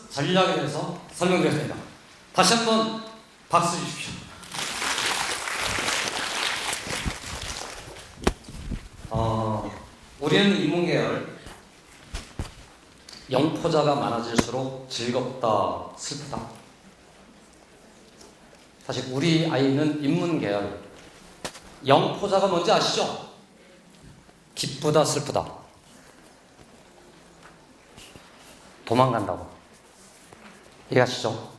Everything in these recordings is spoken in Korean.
전략에 대해서 설명드렸습니다. 다시 한번 박수 주십시오. 우리는 인문계열 영포자가 많아질수록 즐겁다, 슬프다. 사실 우리 아이는 인문계열 영포자가 뭔지 아시죠? 기쁘다, 슬프다. 도망간다고. 이해하시죠?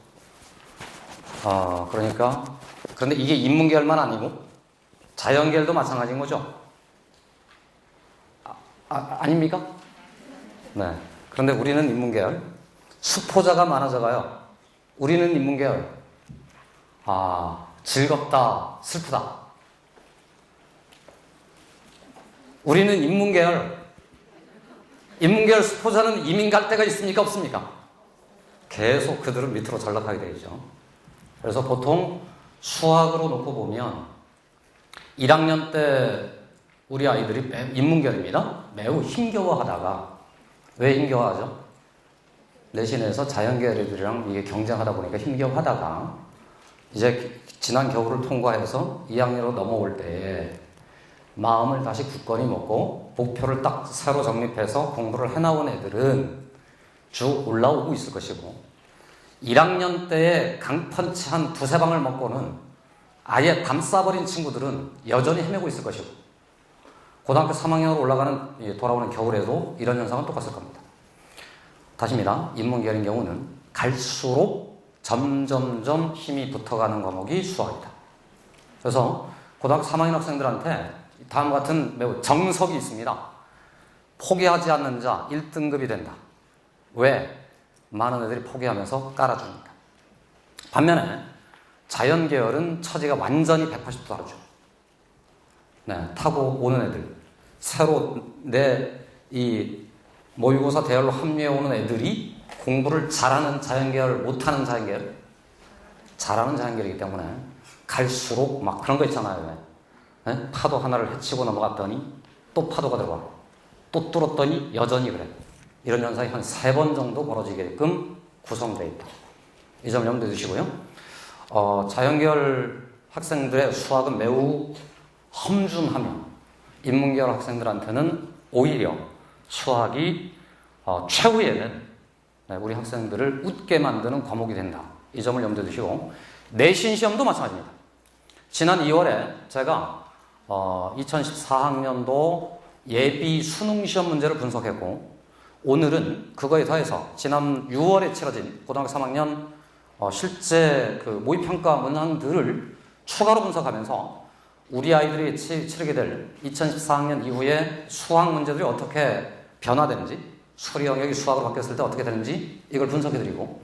그런데 이게 인문계열만 아니고 자연계열도 마찬가지인 거죠? 아닙니까? 네. 그런데 우리는 인문계열. 수포자가 많아져가요. 우리는 인문계열. 즐겁다, 슬프다. 우리는 인문계열. 인문계열 수포자는 이민 갈 데가 있습니까? 없습니까? 계속 그들은 밑으로 전락하게 되죠. 그래서 보통 수학으로 놓고 보면 1학년 때 우리 아이들이 인문계열입니다. 매우 힘겨워하다가, 왜 힘겨워하죠? 내신에서 자연계열 애들이랑 이게 경쟁하다 보니까 힘겨워하다가 이제 지난 겨울을 통과해서 2학년으로 넘어올 때에 마음을 다시 굳건히 먹고 목표를 딱 새로 정립해서 공부를 해나온 애들은 쭉 올라오고 있을 것이고, 1학년 때에 강펀치 한 두세 방을 먹고는 아예 감싸버린 친구들은 여전히 헤매고 있을 것이고, 고등학교 3학년으로 돌아오는 겨울에도 이런 현상은 똑같을 겁니다. 다시입니다. 인문계열인 경우는 갈수록 점점점 힘이 붙어가는 과목이 수학이다. 그래서 고등학교 3학년 학생들한테 다음과 같은 매우 정석이 있습니다. 포기하지 않는 자 1등급이 된다. 왜? 많은 애들이 포기하면서 깔아주니까. 반면에 자연계열은 처지가 완전히 180도 다르죠. 네, 타고 오는 애들, 새로 이 모의고사 대열로 합류해 오는 애들이 공부를 잘하는 자연계열, 못하는 자연계열, 잘하는 자연계열이기 때문에 갈수록 막 그런 거 있잖아요. 네? 파도 하나를 헤치고 넘어갔더니 또 파도가 들어와, 또 뚫었더니 여전히 그래. 이런 현상이 한 3번 정도 벌어지게끔 구성되어 있다. 이 점 염두에 두시고요. 자연계열 학생들의 수학은 매우 험준하며 인문계열 학생들한테는 오히려 수학이 최후에는 우리 학생들을 웃게 만드는 과목이 된다. 이 점을 염두에 두시고, 내신 시험도 마찬가지입니다. 지난 2월에 제가 2014학년도 예비 수능 시험 문제를 분석했고, 오늘은 그거에 더해서 지난 6월에 치러진 고등학교 3학년 실제 그 모의평가 문항들을 추가로 분석하면서 우리 아이들이 치르게 될 2014학년 이후에 수학 문제들이 어떻게 변화되는지, 수리 영역이 수학으로 바뀌었을 때 어떻게 되는지 이걸 분석해드리고,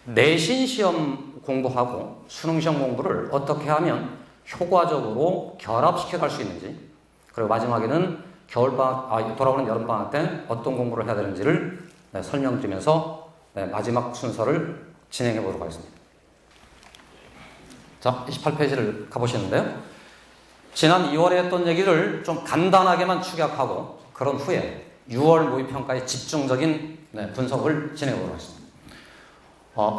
내신 시험 공부하고 수능 시험 공부를 어떻게 하면 효과적으로 결합시켜 갈 수 있는지, 그리고 마지막에는 돌아오는 여름방학 때 어떤 공부를 해야 되는지를 설명드리면서 마지막 순서를 진행해 보도록 하겠습니다. 자, 28페이지를 가보시는데요. 지난 2월에 했던 얘기를 좀 간단하게만 축약하고, 그런 후에 6월 모의평가의 집중적인 분석을 진행해 보도록 하겠습니다.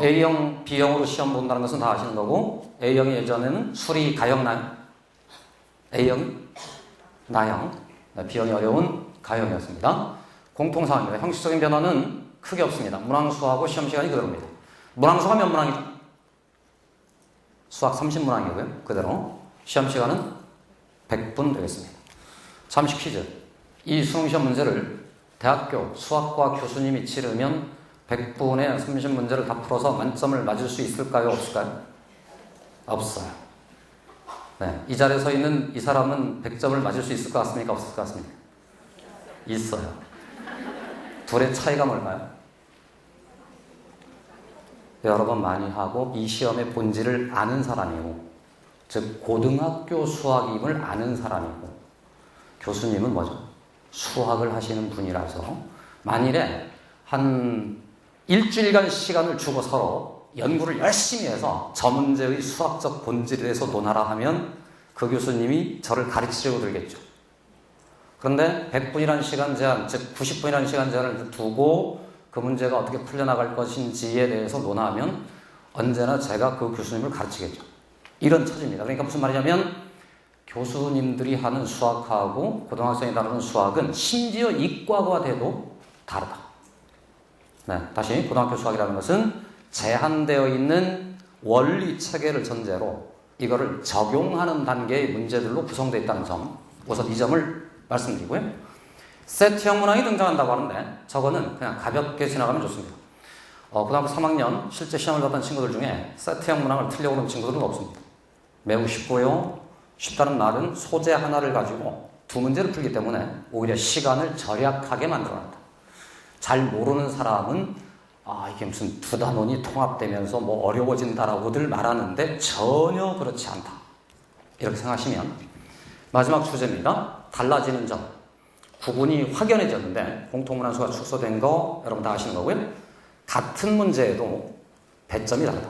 A형, B형으로 시험 본다는 것은 다 아시는 거고, A형이 예전에는 수리 가형 나형, A형이 나형, B형이 어려운 가형이었습니다. 공통사항입니다. 형식적인 변화는 크게 없습니다. 문항수하고 시험시간이 그대로입니다. 문항수가 몇 문항이죠? 수학 30문항이고요. 그대로. 시험시간은 100분 되겠습니다. 잠시 퀴즈. 이 수능시험 문제를 대학교 수학과 교수님이 치르면 100분에 30문제를 다 풀어서 만점을 맞을 수 있을까요? 없을까요? 없어요. 네, 이 자리에 서 있는 이 사람은 100점을 맞을 수 있을 것 같습니까? 없을 것 같습니까? 있어요. 둘의 차이가 뭘까요? 여러 번 많이 하고 이 시험의 본질을 아는 사람이고, 즉 고등학교 수학임을 아는 사람이고, 교수님은 뭐죠? 수학을 하시는 분이라서 만일에 한 일주일간 시간을 주고 서로 연구를 열심히 해서 저 문제의 수학적 본질에 대해서 논하라 하면 그 교수님이 저를 가르치려고 들겠죠. 그런데 100분이라는 시간 제한, 즉 90분이라는 시간 제한을 두고 그 문제가 어떻게 풀려나갈 것인지에 대해서 논하면 언제나 제가 그 교수님을 가르치겠죠. 이런 처지입니다. 그러니까 무슨 말이냐면 교수님들이 하는 수학하고 고등학생이 다루는 수학은 심지어 이과가 돼도 다르다. 네, 다시 고등학교 수학이라는 것은 제한되어 있는 원리 체계를 전제로 이거를 적용하는 단계의 문제들로 구성되어 있다는 점, 우선 이 점을 말씀드리고요. 세트형 문항이 등장한다고 하는데 저거는 그냥 가볍게 지나가면 좋습니다. 고등학교 3학년 실제 시험을 봤던 친구들 중에 세트형 문항을 틀려고 하는 친구들은 없습니다. 매우 쉽고요. 쉽다는 말은 소재 하나를 가지고 두 문제를 풀기 때문에 오히려 시간을 절약하게 만들어낸다. 잘 모르는 사람은 이게 무슨 두 단원이 통합되면서 뭐 어려워진다라고들 말하는데 전혀 그렇지 않다. 이렇게 생각하시면 마지막 주제입니다. 달라지는 점. 구분이 확연해졌는데 공통문항수가 축소된 거 여러분 다 아시는 거고요. 같은 문제에도 배점이 다르다.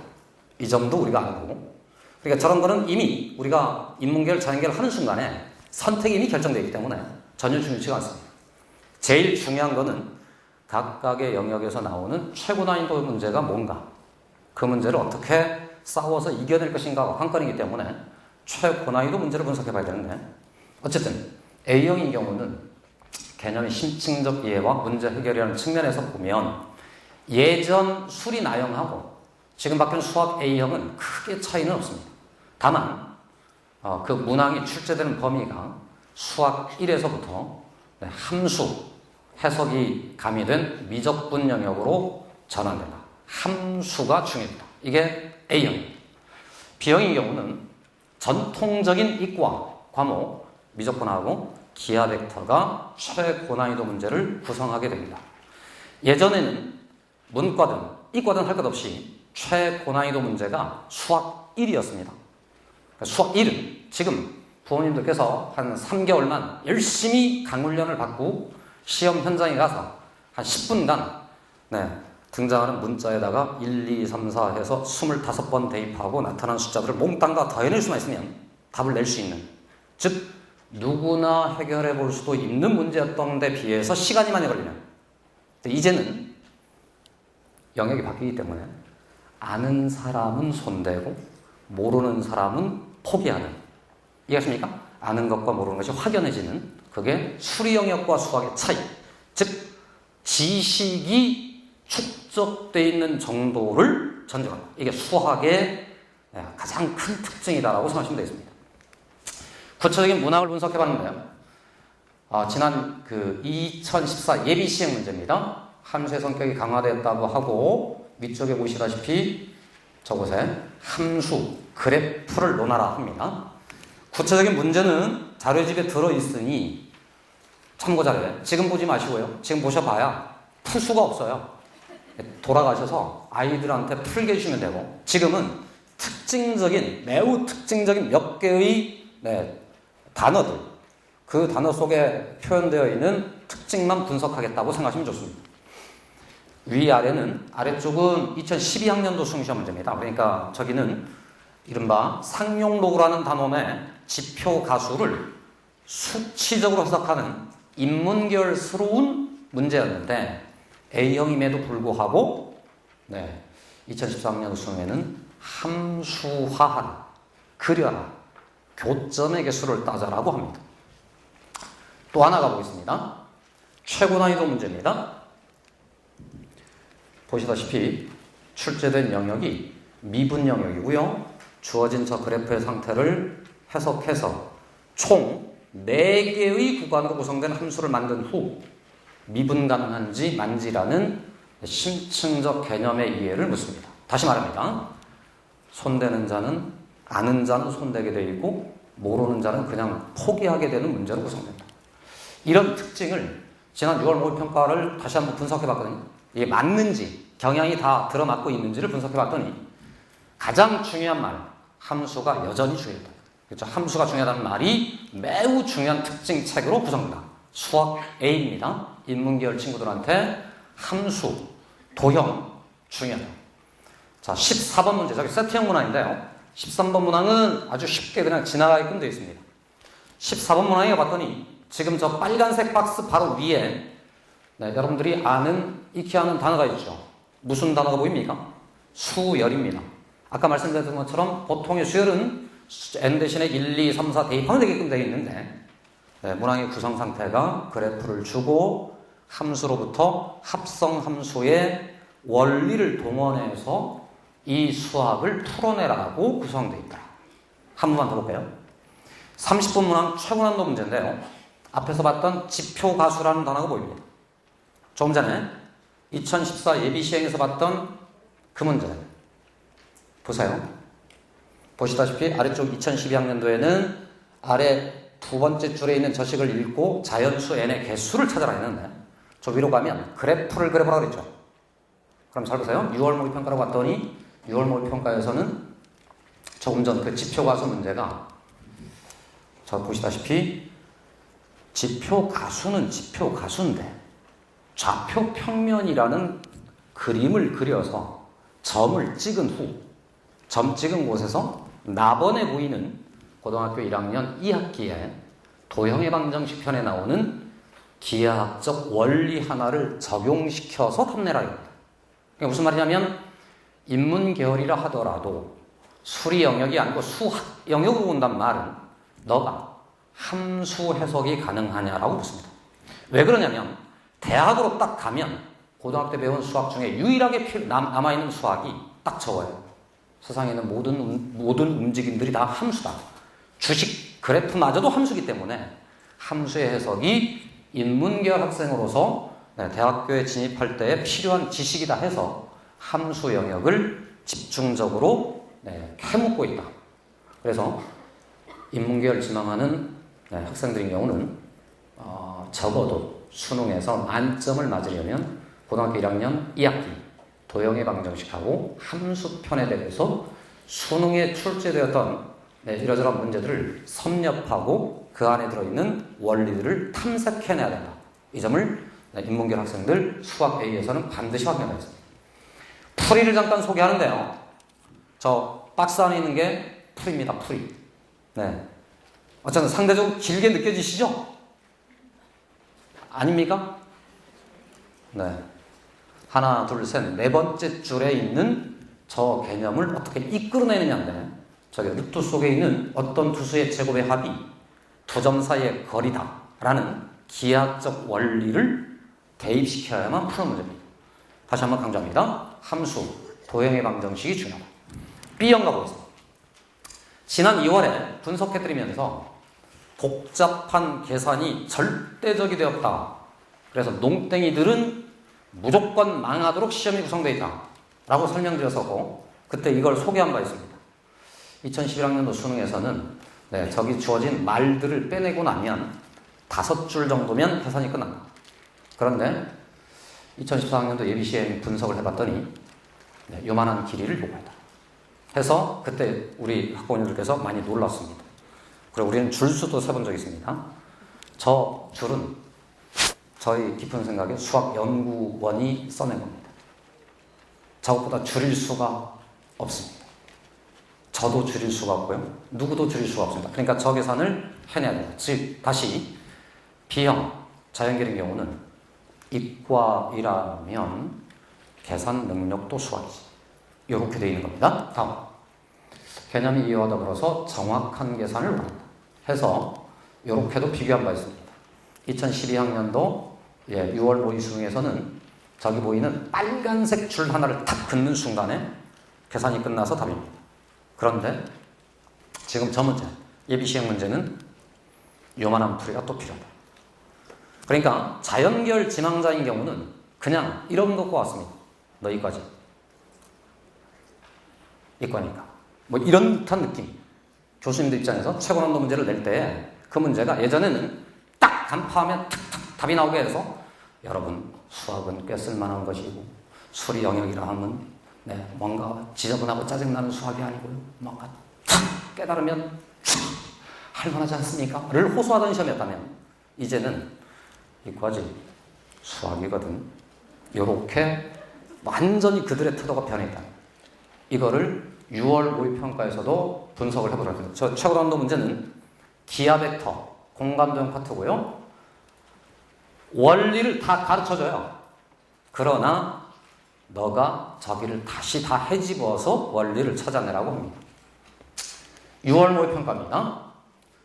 이 점도 우리가 알고, 그러니까 저런 거는 이미 우리가 인문계열, 자연계열 하는 순간에 선택이 이미 결정되어 있기 때문에 전혀 중요치가 않습니다. 제일 중요한 거는 각각의 영역에서 나오는 최고 난이도 문제가 뭔가, 그 문제를 어떻게 싸워서 이겨낼 것인가가 관건이기 때문에 최고 난이도 문제를 분석해 봐야 되는데, 어쨌든 A형인 경우는 개념의 심층적 이해와 문제 해결이라는 측면에서 보면 예전 수리 나형하고 지금 바뀐 수학 A형은 크게 차이는 없습니다. 다만 그 문항이 출제되는 범위가 수학 1에서부터 함수, 해석이 가미된 미적분 영역으로 전환된다. 함수가 중요하다. 이게 A형입니다. B형인 경우는 전통적인 이과 과목 미적분하고 기하 벡터가 최고난이도 문제를 구성하게 됩니다. 예전에는 문과든 이과든 할 것 없이 최고난이도 문제가 수학 1이었습니다. 수학 1은 지금 부모님들께서 한 3개월만 열심히 강훈련을 받고 시험 현장에 가서 한 10분간 등장하는 문자에다가 1, 2, 3, 4 해서 25번 대입하고 나타난 숫자들을 몽땅 더해낼 수만 있으면 답을 낼 수 있는, 즉 누구나 해결해 볼 수도 있는 문제였던 데 비해서 시간이 많이 걸리는, 이제는 영역이 바뀌기 때문에 아는 사람은 손대고 모르는 사람은 포기하는, 이해하십니까? 아는 것과 모르는 것이 확연해지는, 그게 수리 영역과 수학의 차이, 즉 지식이 축적되어 있는 정도를 전제로 한다. 이게 수학의 가장 큰 특징이다라고 생각하시면 되겠습니다. 구체적인 문항을 분석해 봤는데요. 지난 2014 예비 시행 문제입니다. 함수의 성격이 강화되었다고 하고 위쪽에 보시다시피 저곳에 함수, 그래프를 논하라 합니다. 구체적인 문제는 자료집에 들어있으니 참고자료에 지금 보지 마시고요. 지금 보셔봐야 풀 수가 없어요. 돌아가셔서 아이들한테 풀게 해주시면 되고, 지금은 매우 특징적인 몇 개의 단어들, 그 단어 속에 표현되어 있는 특징만 분석하겠다고 생각하시면 좋습니다. 위아래는, 아래쪽은 2012학년도 수능시험 문제입니다. 그러니까 저기는 이른바 상용로그라는 단원의 지표 가수를 수치적으로 해석하는 인문계열스러운 문제였는데 A형임에도 불구하고 2014학년 수능에는 함수화하라, 그려라, 교점의 개수를 따져라고 합니다. 또 하나 가보겠습니다. 최고 난이도 문제입니다. 보시다시피 출제된 영역이 미분 영역이고요. 주어진 저 그래프의 상태를 해석해서 총 4개의 구간으로 구성된 함수를 만든 후 미분 가능한지 만지라는 심층적 개념의 이해를 묻습니다. 다시 말합니다. 손대는 자는, 아는 자는 손대게 되어 있고 모르는 자는 그냥 포기하게 되는 문제로 구성된다. 이런 특징을 지난 6월 모의평가를 다시 한번 분석해 봤거든요. 이게 맞는지, 경향이 다 들어맞고 있는지를 분석해 봤더니 가장 중요한 말, 함수가 여전히 중요하다. 그렇죠? 함수가 중요하다는 말이 매우 중요한 특징 책으로 구성된다. 수학 A입니다. 인문계열 친구들한테 함수, 도형 중요하다. 자, 14번 문제, 저기 세트형 문항인데요. 13번 문항은 아주 쉽게 그냥 지나가게끔 되어 있습니다. 14번 문항에 봤더니 지금 저 빨간색 박스 바로 위에 네, 여러분들이 익히 아는 단어가 있죠. 무슨 단어가 보입니까? 수열입니다. 아까 말씀드렸던 것처럼 보통의 수열은 n 대신에 1, 2, 3, 4 대입하면 되게끔 되어 있는데, 네, 문항의 구성 상태가 그래프를 주고 함수로부터 합성 함수의 원리를 동원해서 이 수학을 풀어내라고 구성되어 있다. 한 번만 더 볼까요? 30분 문항 최고난도 문제인데요. 앞에서 봤던 지표가수라는 단어가 보입니다. 조금 전에 2014 예비시행에서 봤던 그 문제 보세요. 보시다시피 아래쪽 2012학년도에는 아래 두 번째 줄에 있는 저식을 읽고 자연수 n의 개수를 찾아라 했는데, 저 위로 가면 그래프를 그려보라 그랬죠. 그럼 잘 보세요. 6월 모의평가라고 봤더니 6월 모의평가에서는 조금 전 그 지표가수 문제가, 자 보시다시피 지표가수는 지표가수인데 좌표평면이라는 그림을 그려서 점을 찍은 후 점 찍은 곳에서 나번에 보이는 고등학교 1학년 2학기에 도형의 방정식 편에 나오는 기하학적 원리 하나를 적용시켜서 답내라 이겁니다. 그러니까 무슨 말이냐면 인문계열이라 하더라도 수리 영역이 아니고 수학 영역으로 온단 말은 너가 함수 해석이 가능하냐라고 묻습니다. 왜 그러냐면 대학으로 딱 가면 고등학교 때 배운 수학 중에 유일하게 남아있는 수학이 딱 저거예요. 세상에 있는 모든 움직임들이 다 함수다. 주식 그래프마저도 함수기 때문에 함수의 해석이 인문계열 학생으로서 대학교에 진입할 때 필요한 지식이다 해서 함수 영역을 집중적으로 캐묻고 있다. 그래서 인문계열 지망하는 학생들인 경우는 적어도 수능에서 만점을 맞으려면 고등학교 1학년 2학기 도형의 방정식하고 함수편에 대해서 수능에 출제되었던 이러저러한 문제들을 섭렵하고 그 안에 들어있는 원리들을 탐색해내야 된다. 이 점을 인문계열 학생들 수학 A에서는 반드시 확인해야 있습니다. 풀이를 잠깐 소개하는데요. 저 박스 안에 있는 게 풀입니다. 풀이. 네. 어쨌든 상대적으로 길게 느껴지시죠? 아닙니까? 네. 하나, 둘, 셋, 네 번째 줄에 있는 저 개념을 어떻게 이끌어내느냐인데, 저기 루트 속에 있는 어떤 두수의 제곱의 합이 두 점 사이의 거리다 라는 기하학적 원리를 대입시켜야만 푸는 문제입니다. 다시 한번 강조합니다. 함수, 도형의 방정식이 중요하다. B형 가보겠습니다. 지난 2월에 분석해드리면서 복잡한 계산이 절대적이 되었다. 그래서 농땡이들은 무조건 망하도록 시험이 구성되어 있다 라고 설명드렸었고, 그때 이걸 소개한 바 있습니다. 2011학년도 수능에서는 저기 주어진 말들을 빼내고 나면 5줄 정도면 계산이 끝난다. 그런데 2014학년도 예비시행 분석을 해봤더니 요만한 길이를 요구했다 해서 그때 우리 학부모님들께서 많이 놀랐습니다. 그리고 우리는 줄수도 세본 적이 있습니다. 저 줄은 저희 깊은 생각에 수학연구원이 써낸 겁니다. 저것보다 줄일 수가 없습니다. 저도 줄일 수가 없고요. 누구도 줄일 수가 없습니다. 그러니까 저 계산을 해내야 됩니다. 즉 다시 B형 자연계열인 경우는 이과이라면 계산 능력도 수학이지. 이렇게 되어 있는 겁니다. 다음 개념이 이와 더불어서 정확한 계산을 원한다 해서 이렇게도 비교한 바 있습니다. 2012학년도 6월 모의 수능에서는 저기 보이는 빨간색 줄 하나를 탁 긋는 순간에 계산이 끝나서 답입니다. 그런데 지금 저 문제, 예비시행 문제는 요만한 풀이가 또 필요하다. 그러니까 자연계열 지망자인 경우는 그냥 이런 것과 같습니다. 너 이과지? 이과니까. 뭐 이런 듯한 느낌. 교수님들 입장에서 최고난도 문제를 낼 때 그 문제가 예전에는 딱 간파하면 탁탁 답이 나오게 해서 여러분 수학은 꽤 쓸만한 것이고 수리 영역이라 하면 뭔가 지저분하고 짜증나는 수학이 아니고요. 뭔가 탁 깨달으면 할만하지 않습니까? 를 호소하던 시험이었다면 이제는 이과지 수학이거든. 이렇게 완전히 그들의 태도가 변했다. 이거를 6월 모의평가에서도 분석을 해보도록 합니다. 저 최고난도 문제는 기하 벡터, 공간 도형 파트고요. 원리를 다 가르쳐줘요. 그러나 너가 저기를 다시 다 헤집어서 원리를 찾아내라고 합니다. 6월 모의평가입니다.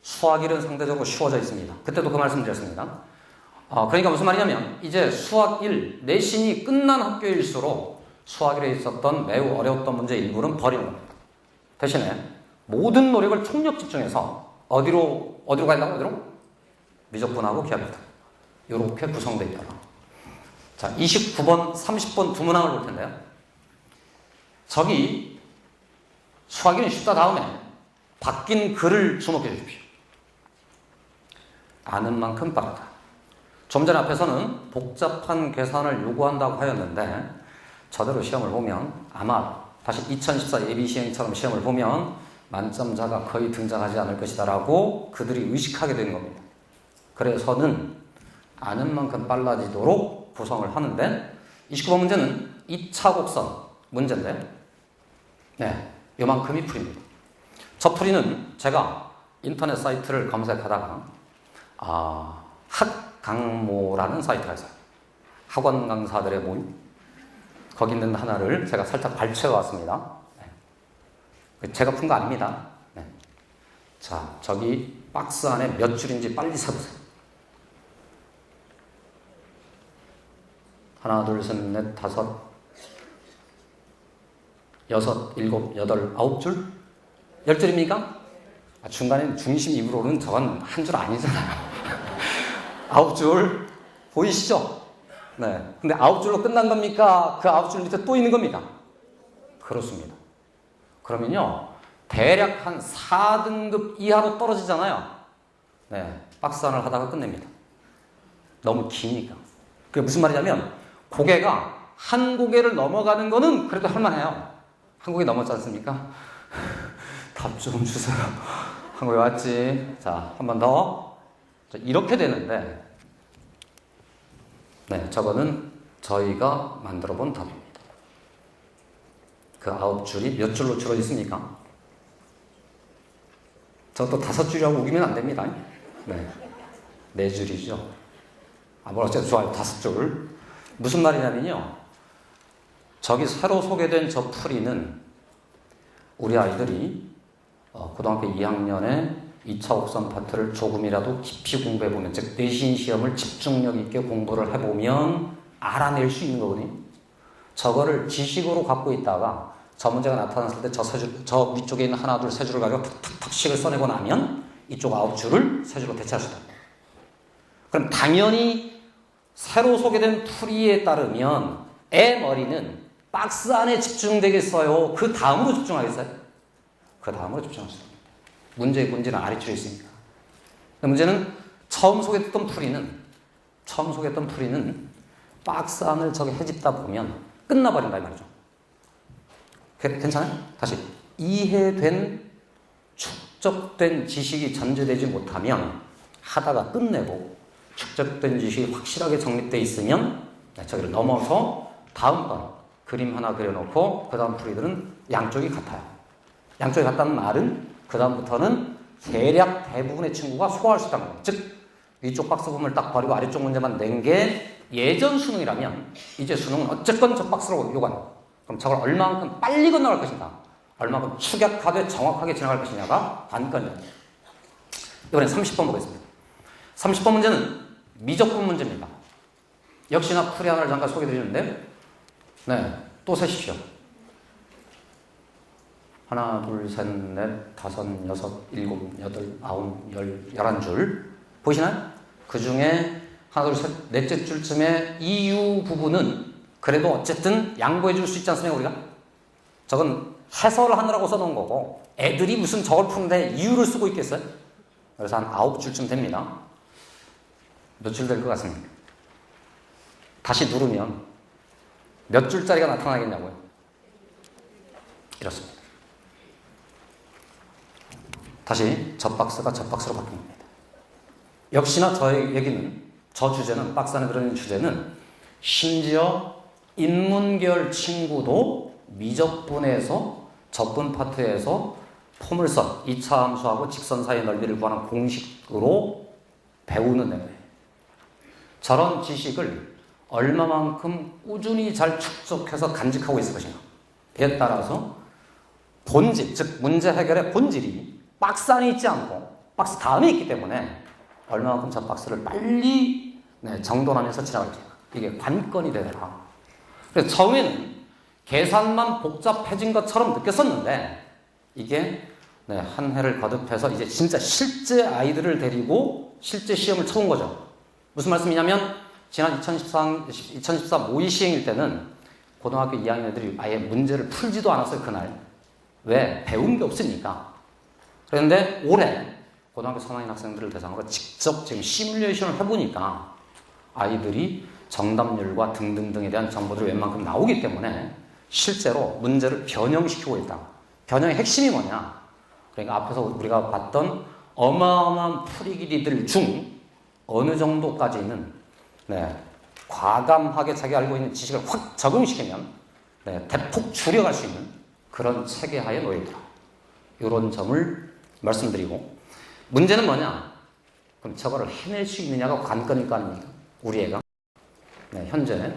수학 1은 상대적으로 쉬워져 있습니다. 그때도 그 말씀 드렸습니다. 그러니까 무슨 말이냐면 이제 수학 1 내신이 끝난 학교일수록 수학 1에 있었던 매우 어려웠던 문제 일부는 버리는 겁니다. 대신에 모든 노력을 총력 집중해서 어디로 가야 된다고? 어디로? 미적분하고 기하배분. 이렇게 구성되어 있다. 자, 29번, 30번 두 문항을 볼 텐데요. 저기 수학 1은 쉽다 다음에 바뀐 글을 주목해 주십시오. 아는 만큼 빠르다. 좀 전 앞에서는 복잡한 계산을 요구한다고 하였는데 저대로 시험을 보면 아마 다시 2014 예비시행처럼 시험을 보면 만점자가 거의 등장하지 않을 것이다 라고 그들이 의식하게 되는 겁니다. 그래서는 아는 만큼 빨라지도록 구성을 하는데 29번 문제는 2차 곡선 문제인데 네, 요만큼이 풀입니다. 저 풀이는 제가 인터넷 사이트를 검색하다가 학강모라는 사이트가 있어요. 학원 강사들의 모임. 거기 있는 하나를 제가 살짝 발췌해 왔습니다. 네. 제가 푼 거 아닙니다. 네. 자, 저기 박스 안에 몇 줄인지 빨리 세보세요. 하나, 둘, 셋, 넷, 다섯, 여섯, 일곱, 여덟, 아홉 줄? 10줄입니까? 중간에 중심 입으로는 저건 한 줄 아니잖아요. 9줄 보이시죠? 네. 근데 9줄로 끝난 겁니까? 그 9줄 밑에 또 있는 겁니까? 그렇습니다. 그러면요, 대략 한 4등급 이하로 떨어지잖아요. 네. 박스 하나를 하다가 끝냅니다. 너무 기니까. 그게 무슨 말이냐면, 고개가 한 고개를 넘어가는 거는 그래도 할만해요. 한 고개 넘었지 않습니까? 답 좀 주세요. 한 고개 왔지. 자, 한 번 더. 이렇게 되는데, 네, 저거는 저희가 만들어 본 답입니다. 그 9줄이 몇 줄로 줄어 있습니까? 저것도 5줄이라고 우기면 안 됩니다. 네. 4줄이죠. 뭐 어쨌든 좋아요. 5줄. 무슨 말이냐면요. 저기 새로 소개된 저 풀이는 우리 아이들이 고등학교 2학년에 2차 곡선 파트를 조금이라도 깊이 공부해보면, 즉 내신 시험을 집중력 있게 공부를 해보면 알아낼 수 있는 거거든요. 저거를 지식으로 갖고 있다가 저 문제가 나타났을 때 저 위쪽에 있는 하나, 둘, 세 줄을 가지고 탁탁탁 식을 써내고 나면 이쪽 9줄을 세 줄로 대체할 수 있다. 그럼 당연히 새로 소개된 풀이에 따르면 애 머리는 박스 안에 집중되겠어요? 그 다음으로 집중하겠어요? 그 다음으로 집중할 수 있습니다. 문제의 본질은 아래줄에 있으니까. 문제는 처음 소개했던 풀이는 박스 안을 저기 헤집다 보면 끝나버린다 이 말이죠. 괜찮아요? 다시. 이해된, 축적된 지식이 전제되지 못하면 하다가 끝내고 축적된 지식이 확실하게 정립되어 있으면 저기를 넘어서 다음번 그림 하나 그려놓고 그 다음 풀이들은 양쪽이 같아요. 양쪽이 같다는 말은 그 다음부터는 대략 대부분의 친구가 소화할 수 있다는 거예요. 즉 위쪽 박스 부분을 딱 버리고 아래쪽 문제만 낸 게 예전 수능이라면 이제 수능은 어쨌건 저 박스로 요구하는 거예요. 그럼 저걸 얼마만큼 빨리 건너갈 것인가, 얼마만큼 축약하되 정확하게 지나갈 것이냐가 관건이에요. 이번엔 30번 보겠습니다. 30번 문제는 미적분 문제입니다. 역시나 풀이 하나를 잠깐 소개해드리는데, 네, 또 세십시오. 하나, 둘, 셋, 넷, 다섯, 여섯, 일곱, 여덟, 아홉, 열, 11줄. 보이시나요? 그 중에 하나, 둘, 셋, 넷째 줄쯤에 이유 부분은 그래도 어쨌든 양보해 줄 수 있지 않습니까, 우리가? 저건 해설을 하느라고 써놓은 거고, 애들이 무슨 저걸 푸는데 이유를 쓰고 있겠어요? 그래서 한 9줄쯤 됩니다. 몇 줄 될 것 같습니까? 다시 누르면 몇 줄짜리가 나타나겠냐고요? 이렇습니다. 다시 저 박스가 저 박스로 바뀝니다. 역시나 저의 얘기는, 저 주제는, 박스 안에 들어있는 주제는 심지어 인문계열 친구도 미적분에서 접근 파트에서 포물선, 2차 함수하고 직선 사이의 넓이를 구하는 공식으로 배우는 내용이에요. 저런 지식을 얼마만큼 꾸준히 잘 축적해서 간직하고 있을 것인가. 이에 따라서 본질, 즉 문제 해결의 본질이 박스 안에 있지 않고 박스 다음에 있기 때문에 얼마만큼 저 박스를 빨리 정돈하면서 지나갈지, 이게 관건이 되더라. 그래서 처음에는 계산만 복잡해진 것처럼 느꼈었는데 이게 한 해를 거듭해서 이제 진짜 실제 아이들을 데리고 실제 시험을 쳐본 거죠. 무슨 말씀이냐면 지난 2014 모의 시행일 때는 고등학교 2학년 애들이 아예 문제를 풀지도 않았어요, 그날. 왜? 배운 게 없으니까. 그런데 올해 고등학교 3학년 학생들을 대상으로 직접 지금 시뮬레이션을 해보니까 아이들이 정답률과 등등등에 대한 정보들이 웬만큼 나오기 때문에 실제로 문제를 변형시키고 있다. 변형의 핵심이 뭐냐? 그러니까 앞에서 우리가 봤던 어마어마한 풀이기리들 중 어느 정도까지는 과감하게 자기가 알고 있는 지식을 확 적용시키면 대폭 줄여갈 수 있는 그런 체계하에 놓여 있더라. 이런 점을 말씀드리고, 문제는 뭐냐? 그럼 저거를 해낼 수 있느냐가 관건일 거 아닙니까? 우리 애가. 현재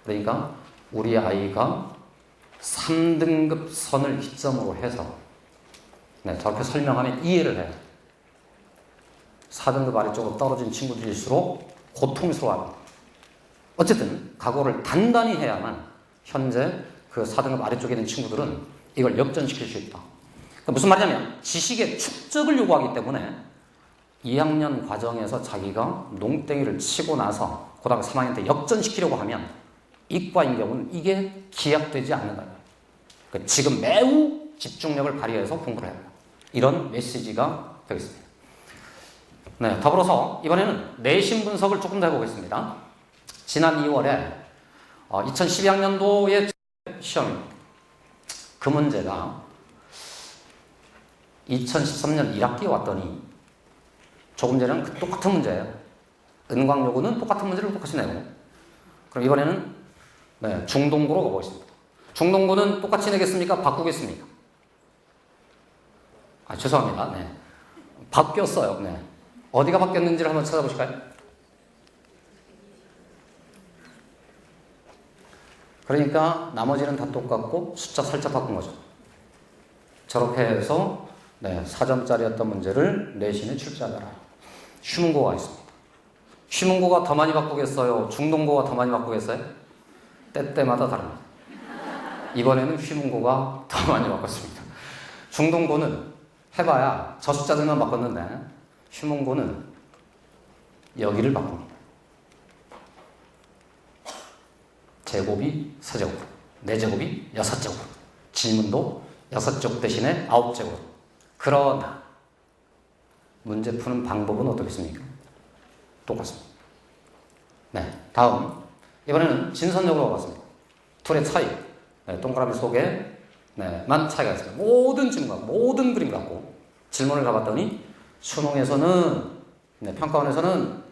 그러니까 우리 아이가 3등급 선을 기점으로 해서 저렇게 설명하면 이해를 해요. 4등급 아래쪽으로 떨어진 친구들일수록 고통스러워합니다. 어쨌든 각오를 단단히 해야만 현재 그 4등급 아래쪽에 있는 친구들은 이걸 역전시킬 수 있다. 그러니까 무슨 말이냐면 지식의 축적을 요구하기 때문에 2학년 과정에서 자기가 농땡이를 치고 나서 고등학교 3학년 때 역전시키려고 하면 이과인 경우는 이게 기약되지 않는다. 그러니까 지금 매우 집중력을 발휘해서 공부를 해야 합니다. 이런 메시지가 되겠습니다. 더불어서 이번에는 내신 분석을 조금 더 해보겠습니다. 지난 2월에 2012학년도의 시험입니다. 그 문제가 2013년 1학기에 왔더니 조금 전에는 똑같은 문제예요. 은광요구는 똑같은 문제를 똑같이 내고, 그럼 이번에는 중동고로 가보겠습니다. 중동고는 똑같이 내겠습니까? 바꾸겠습니까? 죄송합니다. 바뀌었어요. 어디가 바뀌었는지를 한번 찾아보실까요? 그러니까 나머지는 다 똑같고 숫자 살짝 바꾼 거죠. 저렇게 해서 4점짜리였던 문제를 내신에 출제하더라. 휴문고가 있습니다. 휴문고가 더 많이 바꾸겠어요? 중동고가 더 많이 바꾸겠어요? 때때마다 다릅니다. 이번에는 휴문고가 더 많이 바꿨습니다. 중동고는 해봐야 저 숫자들만 바꿨는데 휴문고는 여기를 바꿉니다. 제곱이 4제곱, 4제곱이 6제곱, 질문도 6제곱 대신에 9제곱. 그러나 문제 푸는 방법은 어떻겠습니까? 똑같습니다. 다음 이번에는 진선역으로 가봤습니다. 둘의 차이, 동그라미 속에 만 차이가 있습니다. 모든 질문과 모든 그림 갖고 질문을 가봤더니 수능에서는 평가원에서는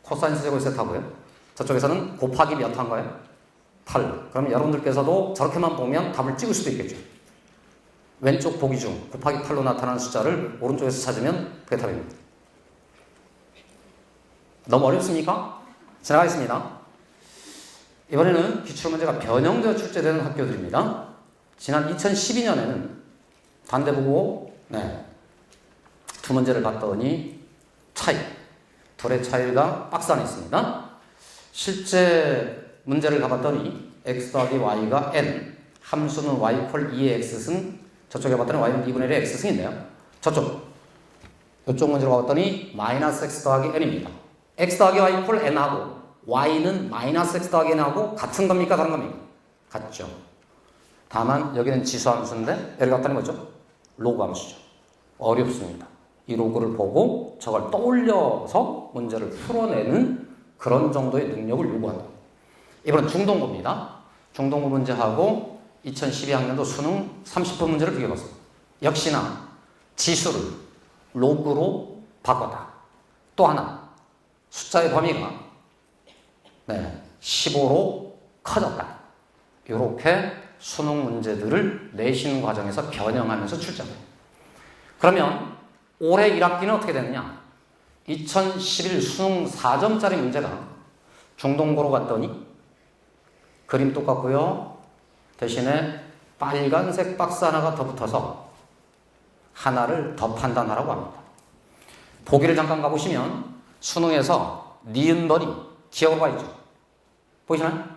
코사인스 제곱 세타고요. 저쪽에서는 곱하기 몇 한 거예요? 8. 그럼 여러분들께서도 저렇게만 보면 답을 찍을 수도 있겠죠. 왼쪽 보기 중 곱하기 8로 나타나는 숫자를 오른쪽에서 찾으면 그게 답입니다. 너무 어렵습니까? 지나가겠습니다. 이번에는 기출문제가 변형되어 출제되는 학교들입니다. 지난 2012년에는 단대보고 두 문제를 봤더니 둘의 차이가 박스 안에 있습니다. 실제 문제를 가봤더니 x 더하기 y가 n, 함수는 y 콜 2의 x승, 저쪽에 봤더니 y는 2분의 1의 x승인데요. 이쪽 문제로 가봤더니 마이너스 x 더하기 n입니다. x 더하기 y 콜 n하고 y는 마이너스 x 더하기 n하고 같은 겁니까? 다른 겁니까? 같죠. 다만 여기는 지수함수인데 여기 갔더니 뭐죠? 로그 함수죠. 어렵습니다. 이 로그를 보고 저걸 떠올려서 문제를 풀어내는 그런 정도의 능력을 요구한다. 이번엔 중동고입니다. 중동고 문제하고 2012학년도 수능 30분 문제를 비교해봤습니다. 역시나 지수를 로그로 바꿨다. 또 하나 숫자의 범위가 15로 커졌다. 이렇게 수능 문제들을 내신 과정에서 변형하면서 출제합니다. 그러면 올해 1학기는 어떻게 됐느냐? 2011 수능 4점짜리 문제가 중동고로 갔더니 그림 똑같고요. 대신에 빨간색 박스 하나가 더 붙어서 하나를 더 판단하라고 합니다. 보기를 잠깐 가보시면 수능에서 니은번이 기억으로 가 있죠. 보이시나요?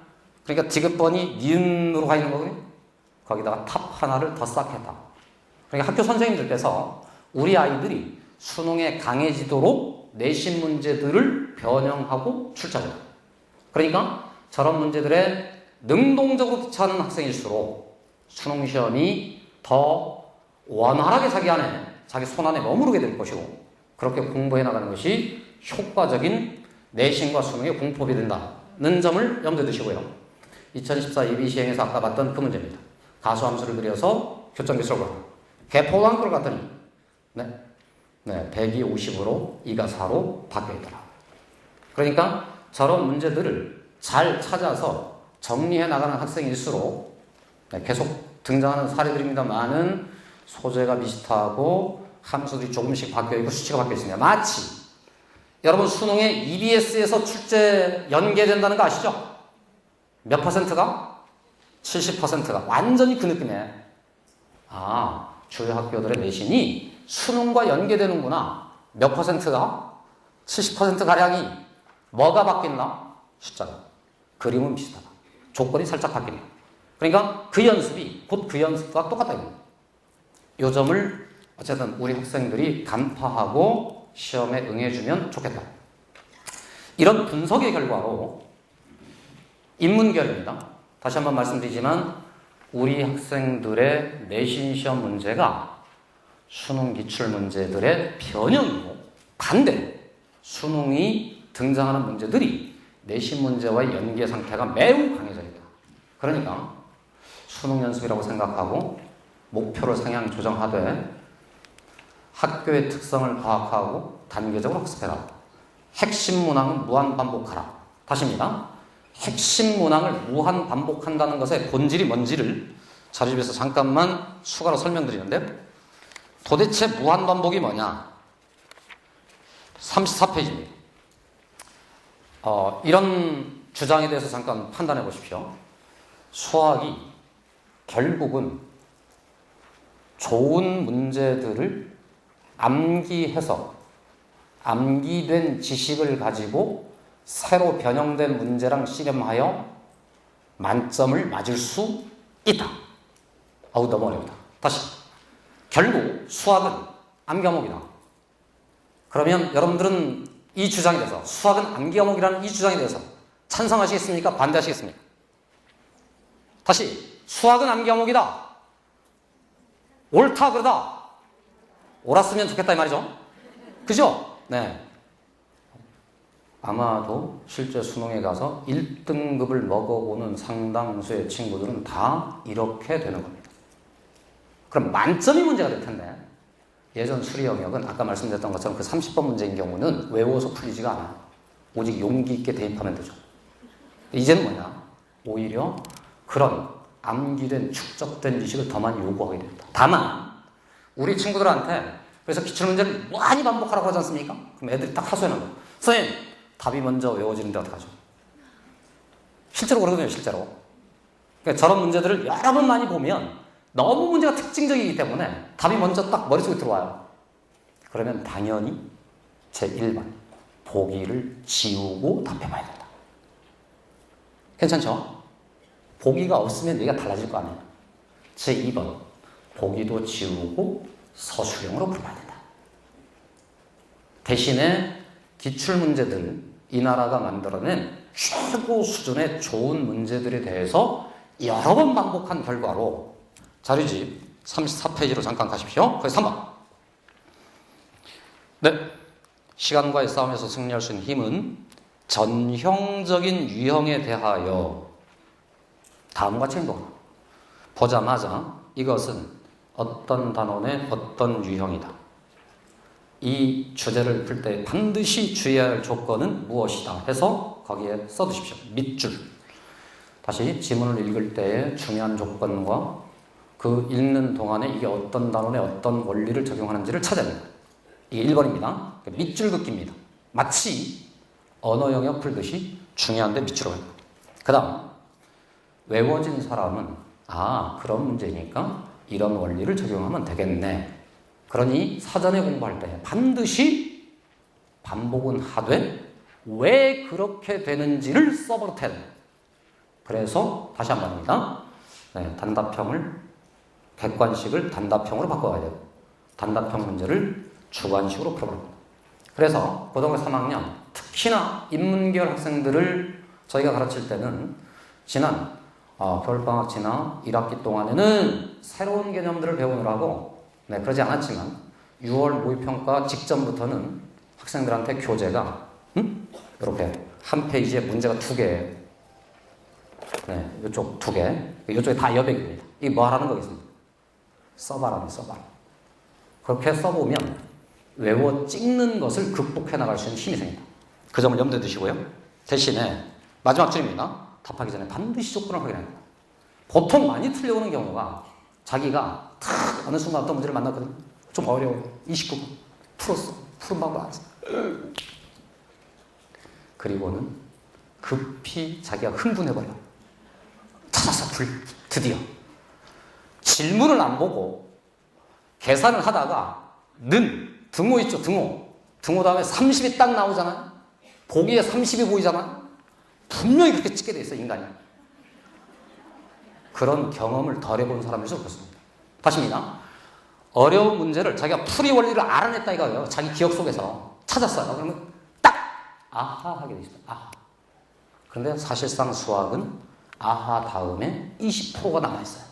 그러니까 디귿번이 니은으로 가 있는 거거든요. 거기다가 탑 하나를 더 쌓겠다. 그러니까 학교 선생님들께서 우리 아이들이 수능에 강해지도록 내신 문제들을 변형하고 출제해요. 그러니까 저런 문제들에 능동적으로 대처하는 학생일수록 수능 시험이 더 원활하게 자기 손 안에 머무르게 될 것이고, 그렇게 공부해 나가는 것이 효과적인 내신과 수능의 공법이 된다는 점을 염두에 두시고요. 2014 예비 시행에서 아까 봤던 그 문제입니다. 가수함수를 그려서 교정기술을 보고 개포항구를 갔더니 100이 50으로 2가 4로 바뀌어있더라. 그러니까 저런 문제들을 잘 찾아서 정리해 나가는 학생일수록, 계속 등장하는 사례들입니다만은 소재가 비슷하고 함수들이 조금씩 바뀌어있고 수치가 바뀌어있습니다. 마치 여러분 수능에 EBS에서 출제 연계된다는 거 아시죠? 몇 퍼센트가? 70%가. 완전히 그 느낌이에요. 아, 주요 학교들의 내신이 수능과 연계되는구나. 몇 퍼센트가? 70%가량이 뭐가 바뀌나? 숫자가. 그림은 비슷하다. 조건이 살짝 바뀌네요. 그러니까 그 연습이 곧 그 연습과 똑같다. 이 점을 어쨌든 우리 학생들이 간파하고 시험에 응해주면 좋겠다. 이런 분석의 결과로 인문계열입니다. 다시 한번 말씀드리지만 우리 학생들의 내신 시험 문제가 수능 기출 문제들의 변형이고, 반대로 수능이 등장하는 문제들이 내신 문제와의 연계 상태가 매우 강해져 있다. 그러니까 수능 연습이라고 생각하고 목표를 상향 조정하되 학교의 특성을 파악하고 단계적으로 학습해라. 핵심 문항은 무한 반복하라. 다시입니다. 핵심 문항을 무한 반복한다는 것의 본질이 뭔지를 자료집에서 잠깐만 추가로 설명드리는데, 도대체 무한 반복이 뭐냐? 34페이지입니다. 이런 주장에 대해서 잠깐 판단해 보십시오. 수학이 결국은 좋은 문제들을 암기해서 암기된 지식을 가지고 새로 변형된 문제랑 씨름하여 만점을 맞을 수 있다. 너무 어렵다. 다시. 결국 수학은 암기 과목이다. 그러면 여러분들은 이 주장에 대해서, 수학은 암기 과목이라는 이 주장에 대해서 찬성하시겠습니까? 반대하시겠습니까? 다시. 수학은 암기 과목이다. 옳다 그러다. 옳았으면 좋겠다 이 말이죠. 그죠? 네. 아마도 실제 수능에 가서 1등급을 먹어보는 상당수의 친구들은 다 이렇게 되는 겁니다. 그럼 만점이 문제가 될 텐데, 예전 수리 영역은 아까 말씀드렸던 것처럼 그 30번 문제인 경우는 외워서 풀리지가 않아요. 오직 용기 있게 대입하면 되죠. 이제는 뭐냐? 오히려 그런 암기된 축적된 지식을 더 많이 요구하게 됩니다. 다만 우리 친구들한테 그래서 기출문제를 많이 반복하라고 하지 않습니까? 그럼 애들이 딱 하소연하는 거예요. 선생님, 답이 먼저 외워지는데 어떡하죠? 실제로 그러거든요, 실제로. 그러니까 저런 문제들을 여러 번 많이 보면 너무 문제가 특징적이기 때문에 답이 먼저 딱 머릿속에 들어와요. 그러면 당연히 제1번 보기를 지우고 답해봐야 된다. 괜찮죠? 보기가 없으면 얘기가 달라질 거 아니에요. 제2번 보기도 지우고 서술형으로 풀어봐야 된다. 대신에 기출문제들, 이 나라가 만들어낸 최고 수준의 좋은 문제들에 대해서 여러 번 반복한 결과로 자료집 34페이지로 잠깐 가십시오. 거기 3번. 네. 시간과의 싸움에서 승리할 수 있는 힘은 전형적인 유형에 대하여 다음과 같이 행동하라. 보자마자 이것은 어떤 단원의 어떤 유형이다. 이 주제를 풀 때 반드시 주의해야 할 조건은 무엇이다 해서 거기에 써두십시오. 밑줄. 다시 지문을 읽을 때의 중요한 조건과 그 읽는 동안에 이게 어떤 단원에 어떤 원리를 적용하는지를 찾아냅니다. 이게 1번입니다. 밑줄 긋기입니다. 마치 언어 영역 풀듯이 중요한데 밑으로 가요. 그 다음 외워진 사람은 그런 문제니까 이런 원리를 적용하면 되겠네. 그러니 사전에 공부할 때 반드시 반복은 하되 왜 그렇게 되는지를 써버릇 해야 돼요. 그래서 다시 한 번입니다. 단답형을 객관식을 단답형으로 바꿔야 돼요. 단답형 문제를 주관식으로 풀어버립니다. 그래서 고등학교 3학년 특히나 인문계열 학생들을 저희가 가르칠 때는 지난 겨울방학 지나 1학기 동안에는 새로운 개념들을 배우느라고 그러지 않았지만 6월 모의평가 직전부터는 학생들한테 교재가 이렇게 한 페이지에 문제가 2개예요. 이쪽 2개, 이쪽에 다 여백입니다. 이게 뭐 하라는 거겠습니까? 써봐라. 그렇게 써보면 외워 찍는 것을 극복해 나갈 수 있는 힘이 생긴다. 그 점을 염두에 두시고요. 대신에 마지막 줄입니다. 답하기 전에 반드시 조건을 확인해야 됩니다. 보통 많이 틀려오는 경우가 자기가 탁 어느 순간 어떤 문제를 만났거든요. 좀 어려워요. 29분 풀었어. 푸른 방법 안 써. 그리고는 급히 자기가 흥분해버려. 찾았어. 드디어. 질문을 안 보고 계산을 하다가 등호 있죠. 등호 다음에 30이 딱 나오잖아요. 보기에 30이 보이잖아요. 분명히 그렇게 찍게 돼 있어요. 인간이. 그런 경험을 덜 해본 사람에서 그렇습니다. 다시입니다. 어려운 문제를 자기가 풀이 원리를 알아냈다 이거예요. 자기 기억 속에서 찾았어요. 그러면 딱 아하 하게 돼 있어요. 아하. 그런데 사실상 수학은 아하 다음에 20%가 남아있어요.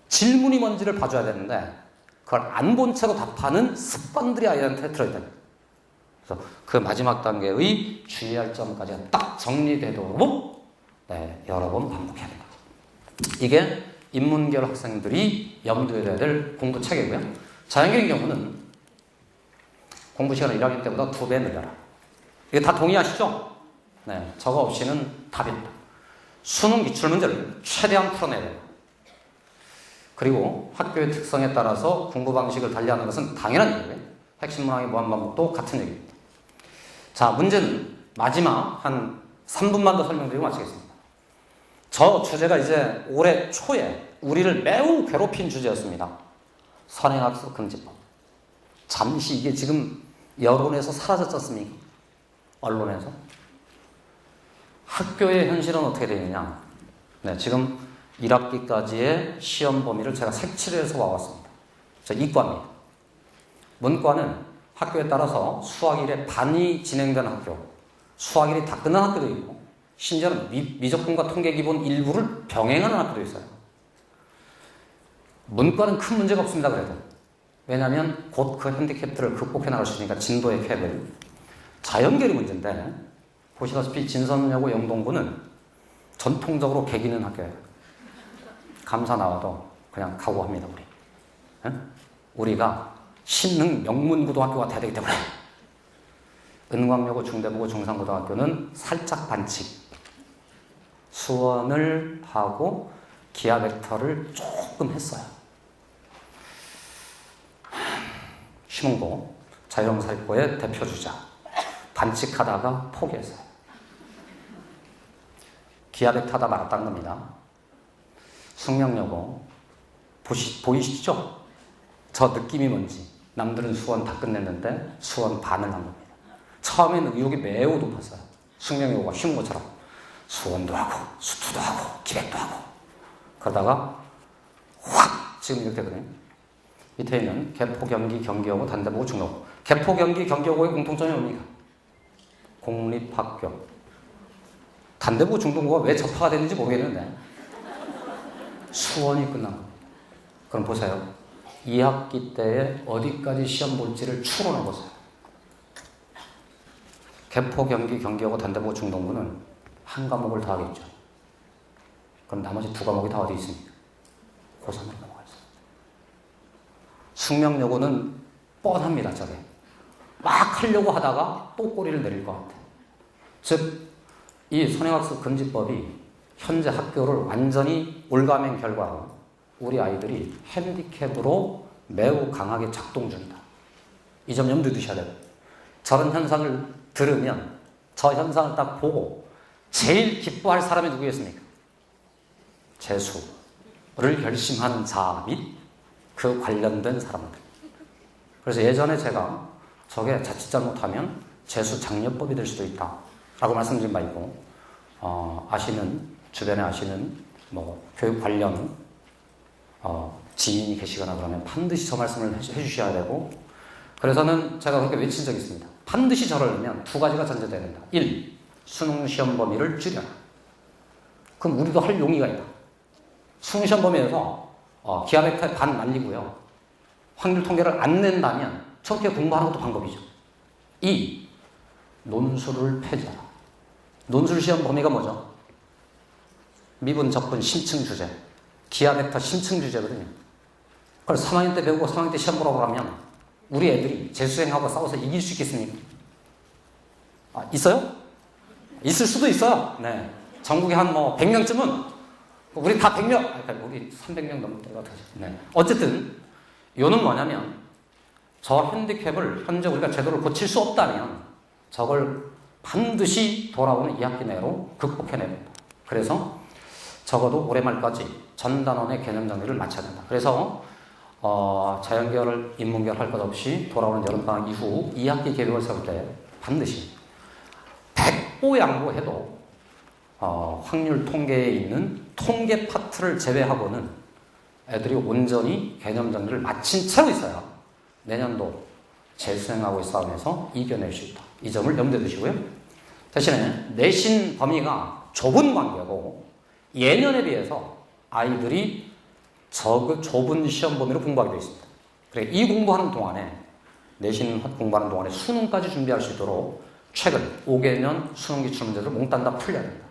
질문이 뭔지를 봐줘야 되는데 그걸 안 본 채로 답하는 습관들이 아이한테 들어있다. 그래서 그 마지막 단계의 주의할 점까지 딱 정리되도록 여러 번 반복해야 된다. 이게 인문계열 학생들이 염두에 둬야 될 공부 체계고요. 자연계의 경우는 공부 시간을 1학년 때보다 2배 늘려라. 이게 다 동의하시죠? 저거 없이는 답이 없다. 수능 기출문제를 최대한 풀어내야 돼요. 그리고 학교의 특성에 따라서 공부 방식을 달리하는 것은 당연한 얘기고요. 핵심 문항의 무한반복도 같은 얘기입니다. 자, 문제는 마지막 한 3분만 더 설명드리고 마치겠습니다. 저 주제가 이제 올해 초에 우리를 매우 괴롭힌 주제였습니다. 선행학습 금지법. 잠시 이게 지금 여론에서 사라졌지 않습니까? 언론에서. 학교의 현실은 어떻게 되느냐. 지금 1학기까지의 시험 범위를 제가 색칠을 해서 와왔습니다. 저 이과입니다. 문과는 학교에 따라서 수학일에 반이 진행된 학교, 수학일이 다 끝난 학교도 있고 심지어는 미적분과 통계기본 일부를 병행하는 학교도 있어요. 문과는 큰 문제가 없습니다. 그래도. 왜냐하면 곧 그 핸디캡들을 극복해 나갈 수 있으니까 진도의 캡을. 자연계리 문제인데 보시다시피 진선여고 영동구는 전통적으로 개기는 학교예요. 감사 나와도 그냥 각오합니다. 우리. 우리가 신흥 명문고등학교가 돼야 되기 때문에. 은광여고, 중대부고, 중산고등학교는 살짝 반칙. 수원을 하고 기하 벡터를 조금 했어요. 신흥고, 자유형사학고의 대표주자. 반칙하다가 포기했어요. 기하 벡터 하다 말았다는 겁니다. 숙명여고 보이시죠? 저 느낌이 뭔지. 남들은 수원 다 끝냈는데 수원 반을 한 겁니다. 처음에는 의욕이 매우 높았어요. 숙명여고가 쉬운 것처럼 수원도 하고 수투도 하고 기백도 하고 그러다가 확 지금 이렇게 되거든요. 밑에 있는 개포, 경기, 경기여고, 단대보고, 중로고. 개포, 경기, 경기여고의 공통점이 뭡니까? 공립학교. 단대보고, 중동고가 왜 접하가 됐는지 모르겠는데 수원이 끝난 겁니다. 그럼 보세요. 2학기 때에 어디까지 시험 볼지를 추론해 보세요. 개포, 경기, 경기여고, 단대보고, 중동고는 한 과목을 더 하겠죠. 그럼 나머지 2과목이 다 어디 있습니까? 고3으로 넘어가 있어요. 숙명여고는 뻔합니다. 저게. 막 하려고 하다가 또 꼬리를 내릴 것 같아요. 즉, 이 선행학습 금지법이 현재 학교를 완전히 올가맨 결과로 우리 아이들이 핸디캡으로 매우 강하게 작동 중이다. 이 점 염두에 두셔야 돼요. 저런 현상을 들으면 저 현상을 딱 보고 제일 기뻐할 사람이 누구였습니까? 재수를 결심하는 자 및 그 관련된 사람들. 그래서 예전에 제가 저게 자칫 잘못하면 재수 장려법이 될 수도 있다 라고 말씀드린 바 있고, 주변에 아시는 뭐 교육 관련 지인이 계시거나 그러면 반드시 저 말씀을 해주셔야 되고, 그래서는 제가 그렇게 외친 적이 있습니다. 반드시 저러려면 두 가지가 전제돼야 된다. 1. 수능 시험 범위를 줄여라. 그럼 우리도 할 용의가 있다. 수능 시험 범위에서 기하벡터의 반 날리고요, 확률 통계를 안 낸다면 저렇게 공부하는 것도 방법이죠. 2. 논술을 폐지하라. 논술 시험 범위가 뭐죠? 미분, 적분, 심층 주제. 기하벡터 심층 주제거든요. 그걸 3학년 때 배우고 3학년 때 시험 보라고 하면 우리 애들이 재수생하고 싸워서 이길 수 있겠습니까? 있어요? 있을 수도 있어요. 네. 전국에 한 100명쯤은 우리 다 100명, 우리 300명 넘을 때가 되죠. 네. 어쨌든 이거는 뭐냐면 저 핸디캡을 현재 우리가 제대로 고칠 수 없다면 저걸 반드시 돌아오는 2학기 내로 극복해내야 된다. 그래서 적어도 올해 말까지 전 단원의 개념 정리를 마쳐야 된다. 그래서 자연계열, 인문계열 할 것 없이 돌아오는 여름방학 이후 2학기 계획을 세울 때 반드시 백보양보해도 확률 통계에 있는 통계 파트를 제외하고는 애들이 온전히 개념 정리를 마친 채로 있어야 내년도 재수생하고의 싸움에서 이겨낼 수 있다. 이 점을 염두에 두시고요. 대신에 내신 범위가 좁은 관계고 예년에 비해서 아이들이 좁은 시험 범위로 공부하게 되어 있습니다. 그래, 이 공부하는 동안에, 내신 공부하는 동안에 수능까지 준비할 수 있도록 최근 5개년 수능 기출 문제들을 몽땅 다 풀려야 됩니다.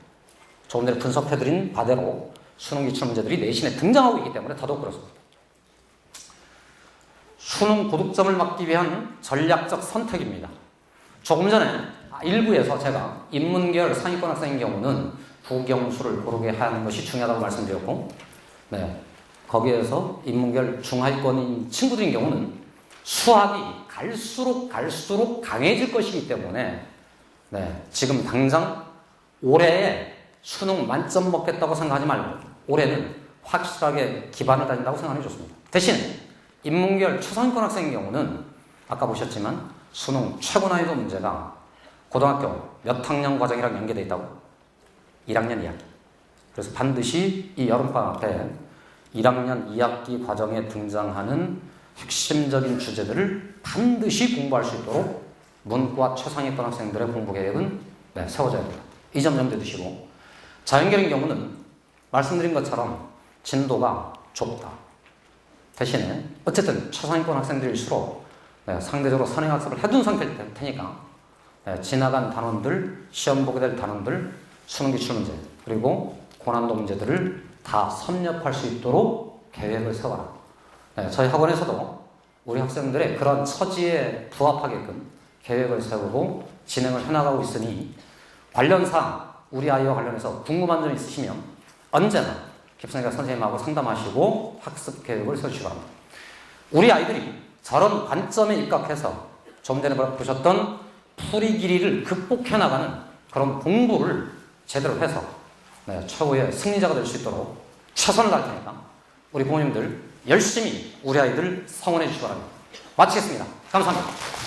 조금 전에 분석해드린 바대로 수능 기출 문제들이 내신에 등장하고 있기 때문에 더더욱 그렇습니다. 수능 고득점을 막기 위한 전략적 선택입니다. 조금 전에 일부에서 제가 인문계열 상위권 학생인 경우는 국영수를 고르게 하는 것이 중요하다고 말씀드렸고, 네, 거기에서 인문계열 중하위권인 친구들인 경우는 수학이 갈수록 강해질 것이기 때문에, 네, 지금 당장 올해에 수능 만점 먹겠다고 생각하지 말고 올해는 확실하게 기반을 다진다고 생각해 줬습니다. 대신 인문계열 초상위권 학생인 경우는 아까 보셨지만 수능 최고 난이도 문제가 고등학교 몇 학년 과정이랑 연계되어 있다고? 1학년 2학기. 그래서 반드시 이 여름방학 때 1학년 2학기 과정에 등장하는 핵심적인 주제들을 반드시 공부할 수 있도록 문과 최상위권 학생들의 공부 계획은 세워져야 됩니다. 이 점 염두에 두시고, 자연계열인 경우는 말씀드린 것처럼 진도가 좁다. 대신에 어쨌든 최상위권 학생들일수록 상대적으로 선행학습을 해둔 상태일 테니까 지나간 단원들, 시험 보게 될 단원들, 수능 기출 문제, 그리고 고난도 문제들을 다 섭렵할 수 있도록 계획을 세워라. 저희 학원에서도 우리 학생들의 그런 처지에 부합하게끔 계획을 세우고 진행을 해나가고 있으니, 관련사항, 우리 아이와 관련해서 궁금한 점 있으시면 언제나 깊성이가 선생님하고 상담하시고 학습 계획을 세우시기 바랍니다. 우리 아이들이 저런 관점에 입각해서 좀 전에 보셨던 풀이 길이를 극복해 나가는 그런 공부를 제대로 해서 최고의 승리자가 될 수 있도록 최선을 다할 테니까 우리 부모님들 열심히 우리 아이들 성원해 주시기 바랍니다. 마치겠습니다. 감사합니다.